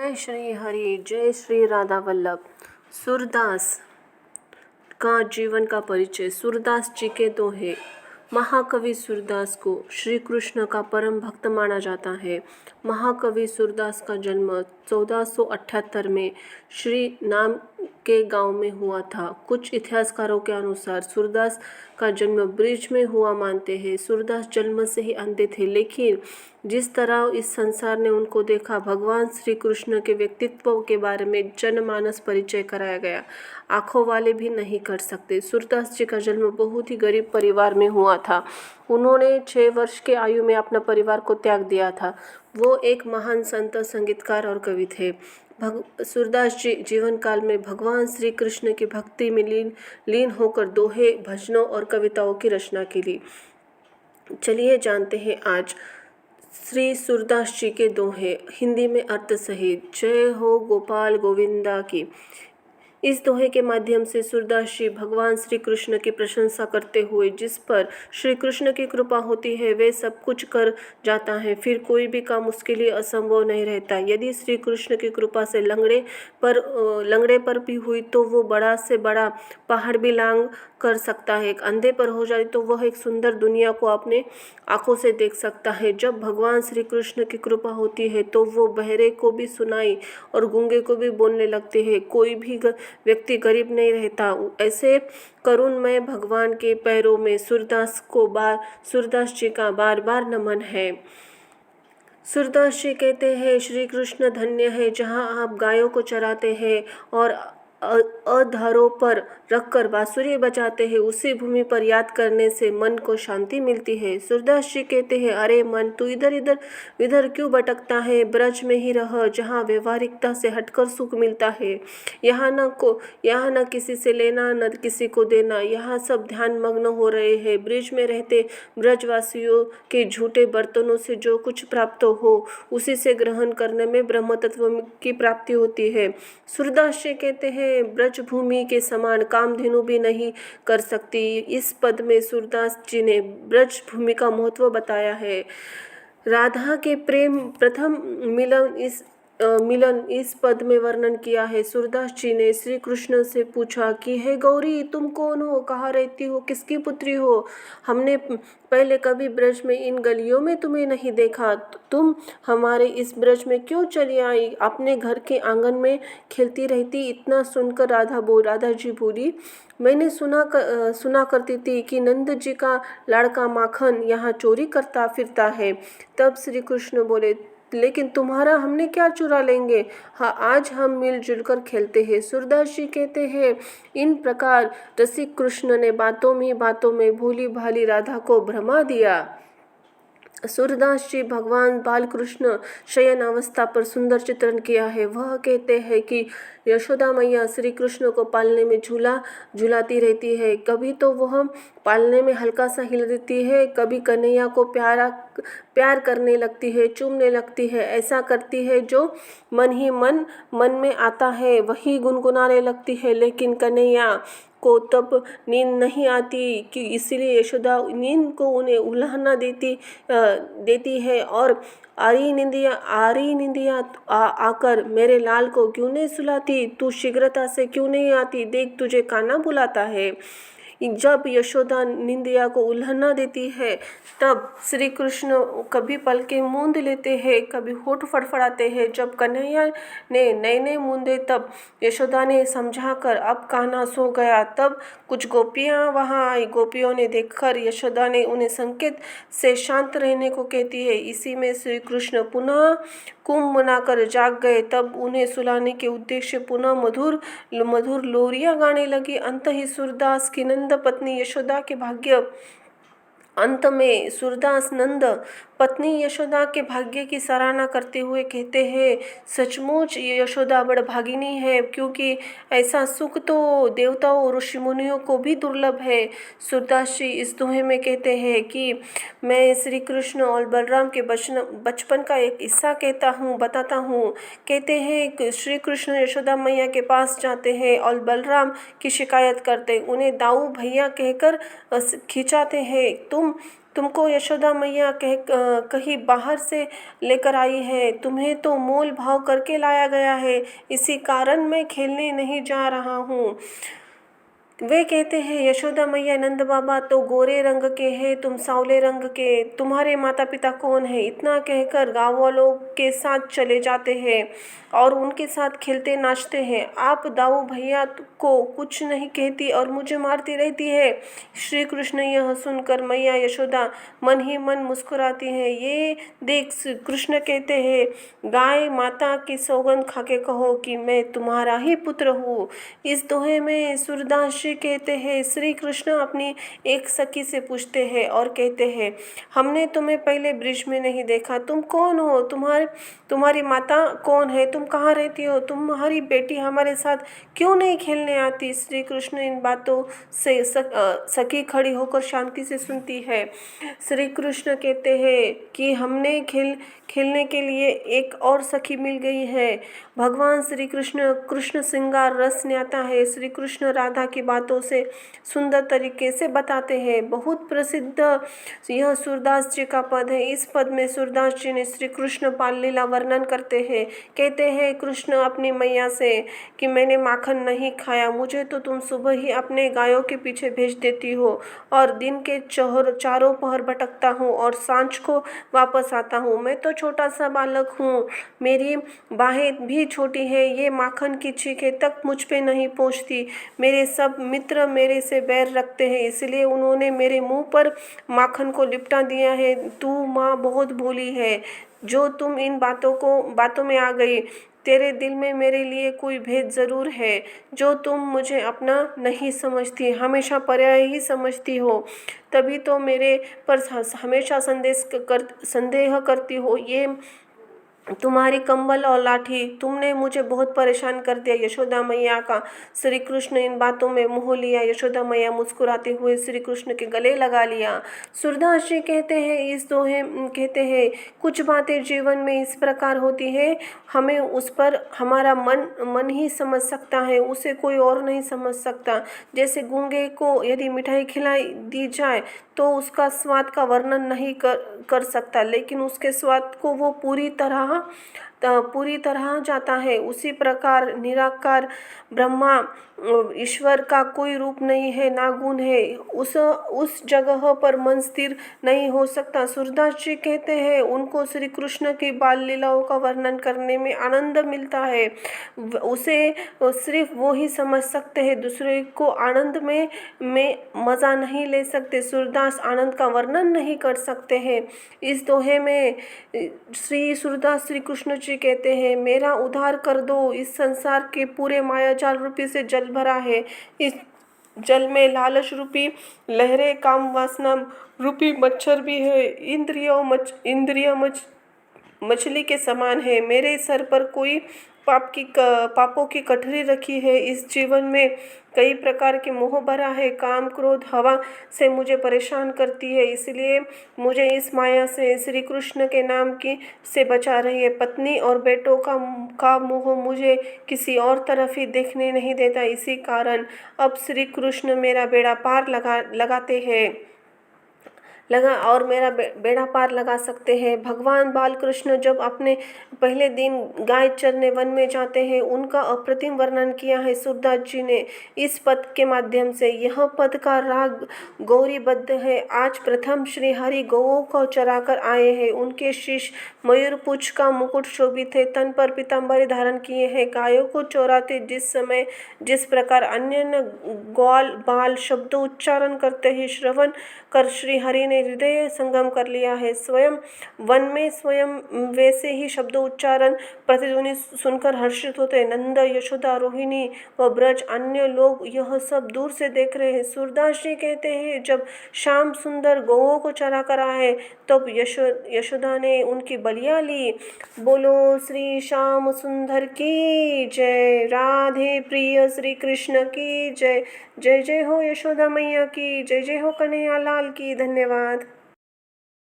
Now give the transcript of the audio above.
जय श्री हरि, जय श्री राधा वल्लभ। सूरदास का जीवन का परिचय। सूरदास जी के दोहे। महाकवि सूरदास को श्री कृष्ण का परम भक्त माना जाता है। महाकवि सूरदास का जन्म 1478 में श्री नाम के गांव में हुआ था। कुछ इतिहासकारों के अनुसार सूरदास का जन्म ब्रिज में हुआ मानते हैं। सूरदास जन्म से ही अंधे थे, लेकिन जिस तरह इस संसार ने उनको देखा, भगवान श्री कृष्ण के व्यक्तित्व के बारे में जनमानस परिचय कराया गया, आँखों वाले भी नहीं कर सकते। सूरदास जी का जन्म बहुत ही गरीब परिवार में हुआ था। उन्होंने 6 वर्ष के आयु में अपना परिवार को त्याग दिया था। वो एक महान संत, संगीतकार और कवि थे। सूरदास जी जीवन काल में भगवान श्री कृष्ण की भक्ति में लीन होकर दोहे, भजनों और कविताओं की रचना की ली। चलिए जानते हैं आज श्री सूरदास जी के दोहे, हिंदी में अर्थ सहित। जय हो गोपाल गोविंदा की। इस दोहे के माध्यम से सूरदास जी भगवान श्री कृष्ण की प्रशंसा करते हुए, जिस पर श्री कृष्ण की कृपा होती है वे सब कुछ कर जाता है, फिर कोई भी काम उसके लिए असंभव नहीं रहता। यदि श्री कृष्ण की कृपा से लंगड़े पर भी हुई तो वो बड़ा से बड़ा पहाड़ भी लांग कर सकता है। अंधे पर हो जाए तो वह एक सुंदर दुनिया को अपने आंखों से देख सकता है। जब भगवान श्री कृष्ण की कृपा होती है तो वो बहरे को भी सुनाई और गूंगे को भी बोलने लगते हैं। कोई भी व्यक्ति गरीब नहीं रहता। ऐसे करुणमय भगवान के पैरों में सूरदास जी का बार बार नमन है। सूरदास जी कहते हैं, श्री कृष्ण धन्य है जहाँ आप गायों को चराते हैं और अधरों पर रखकर बांसुरी बजाते हैं। उसी भूमि पर याद करने से मन को शांति मिलती है। सूरदास जी कहते हैं, अरे मन, तू इधर क्यों भटकता है? ब्रज में ही रह, जहाँ व्यवहारिकता से हटकर सुख मिलता है। यहाँ न किसी से लेना न किसी को देना, यहाँ सब ध्यान मग्न हो रहे हैं। ब्रिज में रहते ब्रजवासियों के झूठे बर्तनों से जो कुछ प्राप्त हो उसी से ग्रहण करने में ब्रह्म तत्व की प्राप्ति होती है। सूरदास जी कहते हैं, ब्रज भूमि के समान कामधेनु भी नहीं कर सकती। इस पद में सूरदास जी ने ब्रज भूमि का महत्व बताया है। राधा के प्रेम प्रथम मिलन इस पद में वर्णन किया है। सूरदास जी ने श्री कृष्ण से पूछा कि हे गौरी, तुम कौन हो, कहाँ रहती हो, किसकी पुत्री हो? हमने पहले कभी ब्रज में इन गलियों में तुम्हें नहीं देखा। तुम हमारे इस ब्रज में क्यों चली आई? अपने घर के आंगन में खेलती रहती। इतना सुनकर राधा जी बोली, मैंने सुना करती थी कि नंद जी का लड़का माखन यहाँ चोरी करता फिरता है। तब श्री कृष्ण बोले, लेकिन तुम्हारा हमने क्या चुरा लेंगे? हाँ, आज हम मिलजुल कर खेलते हैं। सूरदास जी कहते हैं, इन प्रकार रसिक कृष्ण ने बातों में भोली भाली राधा को भ्रमा दिया। सूरदास जी भगवान बालकृष्ण शयन अवस्था पर सुंदर चित्रण किया है। वह कहते हैं कि यशोदा मैया श्री कृष्ण को पालने में झुलाती रहती है। कभी तो वह पालने में हल्का सा हिल देती है, कभी कन्हैया को प्यार करने लगती है, चूमने लगती है। ऐसा करती है जो मन में आता है वही गुनगुनाने लगती है। लेकिन कन्हैया को तब नींद नहीं आती कि इसलिए यशोदा नींद को उन्हें उल्हाना देती है और आरी निंदिया आकर मेरे लाल को क्यों नहीं सुलाती? तू शीघ्रता से क्यों नहीं आती? देख, तुझे कान्हा बुलाता है। जब यशोदा निंदिया को उल्हाना देती है तब श्री कृष्ण कभी पलकें मूंद लेते हैं, कभी होठ फड़फड़ाते हैं। जब कन्हैया ने नैने मूंदे तब यशोदा ने समझाकर अब कान्हा सो गया। तब कुछ गोपियाँ वहाँ आई। गोपियों ने देखकर यशोदा ने उन्हें संकेत से शांत रहने को कहती है। इसी में श्री कृष्ण पुनः कुंभ बनाकर जाग गए। तब उन्हें सुलाने के उद्देश्य पुनः मधुर लोरियां गाने लगी। अंत ही सूरदास की नंद पत्नी यशोदा के भाग्य अंत में सूरदास नंद पत्नी यशोदा के भाग्य की सराहना करते हुए कहते हैं, सचमुच यशोदा बड़भागिनी है, क्योंकि ऐसा सुख तो देवताओं और ऋषि मुनियों को भी दुर्लभ है। सूरदास जी इस दोहे में कहते हैं कि मैं श्री कृष्ण और बलराम के बचपन का एक किस्सा बताता हूँ। कहते हैं कि श्री कृष्ण यशोदा मैया के पास जाते हैं और बलराम की शिकायत करते, उन्हें दाऊ भैया कहकर खिंचाते हैं। तुमको यशोदा मैया कहीं बाहर से लेकर आई है, तुम्हें तो मोल भाव करके लाया गया है, इसी कारण मैं खेलने नहीं जा रहा हूँ। वे कहते हैं, यशोदा मैया, नंद बाबा तो गोरे रंग के हैं, तुम सांवले रंग के, तुम्हारे माता पिता कौन है? इतना कहकर गाँव वालों के साथ चले जाते हैं और उनके साथ खेलते नाचते हैं। आप दाऊ भैया को कुछ नहीं कहती और मुझे मारती रहती है। श्री कृष्ण यह सुनकर मैया यशोदा मन ही मन मुस्कुराती है। ये देख कृष्ण कहते हैं, गाय माता की सौगंध खाके कहो कि मैं तुम्हारा ही पुत्र हूँ। इस दोहे में सूरदास जी कहते हैं, श्री कृष्ण अपनी एक सखी से पूछते हैं और कहते हैं, हमने तुम्हें पहले ब्रिज में नहीं देखा, तुम कौन हो? तुम्हारी माता कौन है? तुम कहाँ रहती हो? तुम्हारी बेटी हमारे साथ क्यों नहीं खेलने आती? श्री कृष्ण इन बातों से सखी खड़ी होकर शांति से सुनती है। श्री कृष्ण कहते हैं कि हमने खेलने के लिए एक और सखी मिल गई है। भगवान श्री कृष्ण श्रृंगार रस न्याता है। श्री कृष्ण राधा की बातों से सुंदर तरीके से बताते हैं। बहुत प्रसिद्ध यह सूरदास जी का पद है। इस पद में सूरदास जी ने श्री कृष्ण बाल लीला वर्णन करते हैं। कहते हैं कृष्ण अपनी मैया से कि मैंने माखन नहीं खाया, मुझे तो तुम सुबह ही अपने गायों के पीछे भेज देती हो और दिन के चारों पहर भटकता हूँ और सांझ को वापस आता हूँ। मैं तो छोटा सा बालक हूँ, मेरी बाहें भी छोटी है, ये माखन की चीखें तक मुझ पे नहीं पहुँचती। मेरे सब मित्र मेरे से बैर रखते हैं, इसलिए उन्होंने मेरे मुंह पर माखन को लिपटा दिया है। तू माँ बहुत भोली है जो तुम इन बातों में आ गई। तेरे दिल में मेरे लिए कोई भेद ज़रूर है जो तुम मुझे अपना नहीं समझती, हमेशा पर्याय ही समझती हो। तभी तो मेरे पर हमेशा संदेह करती हो। ये तुम्हारी कंबल और लाठी, तुमने मुझे बहुत परेशान कर दिया। यशोदा मैया का श्री कृष्ण इन बातों में मोह लिया। यशोदा मैया मुस्कुराते हुए श्री कृष्ण के गले लगा लिया। सूरदास जी कहते हैं, इस दोहे कहते हैं, कुछ बातें जीवन में इस प्रकार होती है, हमें उस पर हमारा मन ही समझ सकता है, उसे कोई और नहीं समझ सकता। जैसे गूंगे को यदि मिठाई खिलाई दी जाए तो उसका स्वाद का वर्णन नहीं कर सकता, लेकिन उसके स्वाद को वो पूरी तरह जाता है। उसी प्रकार निराकार ब्रह्मा ईश्वर का कोई रूप नहीं है, ना गुण है, उस जगह पर मन स्थिर नहीं हो सकता। सूरदास जी कहते हैं, उनको श्री कृष्ण की बाल लीलाओं का वर्णन करने में आनंद मिलता है, उसे सिर्फ वो ही समझ सकते हैं, दूसरे को आनंद में मज़ा नहीं ले सकते। सूरदास आनंद का वर्णन नहीं कर सकते हैं। इस दोहे में सूरदास श्री कृष्ण जी कहते हैं, मेरा उद्धार कर दो, इस संसार के पूरे मायाजाल रूपी से जल भरा है, इस जल में लालच रूपी लहरें, काम वासना रूपी मच्छर भी है, इंद्रिय मछली के समान है। मेरे सर पर कोई पापों की कठरी रखी है। इस जीवन में कई प्रकार के मोह भरा है, काम क्रोध हवा से मुझे परेशान करती है, इसलिए मुझे इस माया से श्री कृष्ण के नाम की से बचा रही है। पत्नी और बेटों का मोह मुझे किसी और तरफ ही देखने नहीं देता, इसी कारण अब श्री कृष्ण मेरा बेड़ा पार लगाते हैं और मेरा बेड़ा पार लगा सकते हैं। भगवान बालकृष्ण जब अपने पहले दिन गाय चरने वन में जाते हैं, उनका अप्रतिम वर्णन किया है सूरदास जी ने इस पद के माध्यम से। यह पद का राग गौरीबद्ध है। आज प्रथम श्री हरि गौओं को चराकर आए हैं, उनके शीश मयूरपुच्छ का मुकुट शोभित है, तन पर पीताम्बरी धारण किए हैं। गायों को चौराते जिस समय जिस प्रकार अन्य ग्वाल बाल शब्द उच्चारण करते ही श्रवण कर श्री हरि ने हृदय संगम कर लिया है। स्वयं वन में स्वयं वैसे ही शब्द उच्चारण प्रतिध्वनि सुनकर हर्षित होते। नंद, यशोदा, रोहिणी व ब्रज अन्य लोग यह सब दूर से देख रहे हैं। सूरदास जी कहते हैं, जब श्याम सुंदर गौओं को चरा कर आए तब यशोदा ने उनकी बलिया ली। बोलो श्री श्याम सुंदर की जय, राधे प्रिय श्री कृष्ण की जय। जय जय हो यशोदा मैया की, जय जय हो कन्हैया लाल की। धन्यवाद।